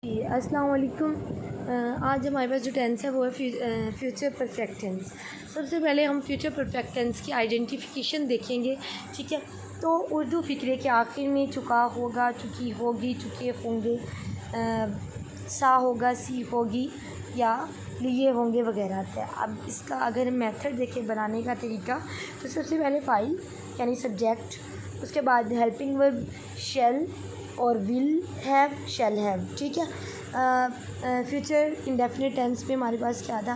जी, अस्सलाम वालेकुम। आज हमारे पास जो टेंस है वो है फ्यूचर परफेक्ट टेंस। सबसे पहले हम फ्यूचर परफेक्ट टेंस की आइडेंटिफिकेशन देखेंगे, ठीक है। तो उर्दू फ़िक्रे के आखिर में चुका होगा, चुकी होगी, चुके होंगे, सा होगा, सी होगी या लिए होंगे वगैरह आते हैं। अब इसका अगर मेथड देखें बनाने का तरीका, तो सबसे पहले फ़ाइल यानी सब्जेक्ट, उसके बाद हेल्पिंग वर्ब शैल और विल हैव, शैल हैव, ठीक है। फ्यूचर इंडेफिनिट टेंस में हमारे पास क्या था,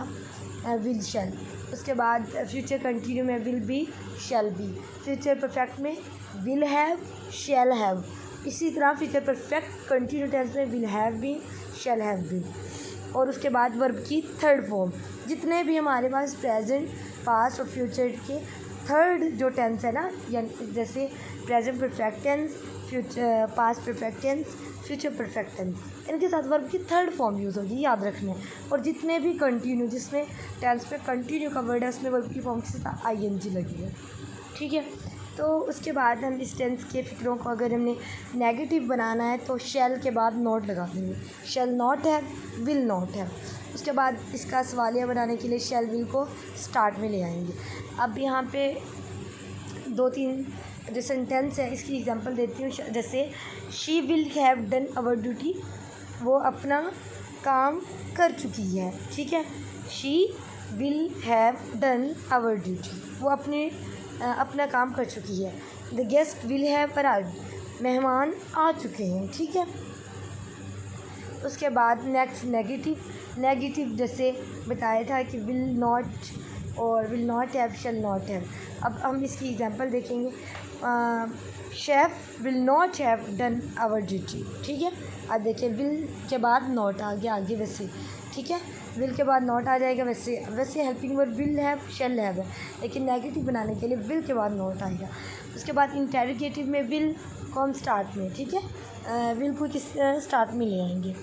विल शैल। उसके बाद फ्यूचर कंटिन्यू में will be, shall be. Future perfect में विल हैव, शैल हैव। इसी तरह फ्यूचर परफेक्ट कंटिन्यू टेंस में will have be, shall have be. और उसके बाद वर्ब की थर्ड फॉर्म, जितने भी हमारे पास प्रेजेंट, पास्ट और फ्यूचर के थर्ड जो टेंस है ना, यानी जैसे present perfect tense, future past perfect tense, future perfect tense, इनके साथ वर्ब की थर्ड फॉर्म यूज़ होगी, याद रखना है। और जितने भी कंटिन्यू, जिसमें टेंस पे कंटिन्यू का वर्ड है, उसमें वर्ब की फॉर्म के साथ आईएनजी लगी है, ठीक है। तो उसके बाद हम इस टेंस के फ़िक्रों को अगर हमने नेगेटिव बनाना है तो शैल के बाद नॉट लगा देंगे, शैल नॉट है, विल नॉट है। उसके बाद इसका सवालिया बनाने के लिए शैल विल को स्टार्ट में ले आएंगे। अब यहाँ पे दो तीन जो सेंटेंस है इसकी एग्जांपल देती हूँ। जैसे she will have done our duty, वो अपना काम कर चुकी है, ठीक है। She will have done our duty, वो अपना काम कर चुकी है। The guest will have arrived, मेहमान आ चुके हैं, ठीक है। उसके बाद नेक्स्ट नेगेटिव जैसे बताया था कि विल नॉट और will not have, shall not have. अब हम इसकी एग्जांपल देखेंगे। Chef will not have done our duty, ठीक है। अब देखिए विल के बाद नॉट आ गया आगे वैसे, ठीक है। विल के बाद नॉट आ जाएगा वैसे helping verb will have, shall have है, लेकिन नेगेटिव बनाने के लिए विल के बाद नॉट आएगा। उसके बाद इंटेरोगेटिव में विल को हम स्टार्ट में, ठीक है, विल को किस स्टार्ट में ले आएंगे,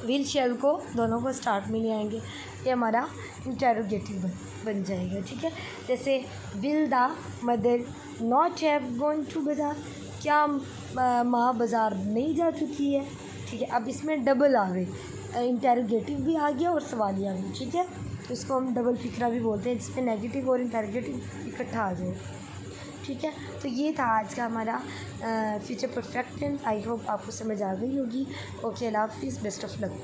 विल शैल को दोनों को स्टार्ट में ले आएंगे, ये हमारा इंटेरोगेटिव बन जाएगा, ठीक है। जैसे will the mother not have gone to bazaar, क्या माँ बाज़ार नहीं जा चुकी है, ठीक है। अब इसमें डबल आ गए, इंटेरोगेटिव भी आ गया और सवालिया भी, ठीक है। तो इसको हम डबल फिक्रा भी बोलते हैं, जिसमें नेगेटिव और इंटेरोगेटिव इकट्ठा आ जाए, ठीक है। तो ये था आज का हमारा future perfect tense. I hope आपको समझ आ गई होगी। ओके, अल्लाह हाफिज़, बेस्ट ऑफ लक।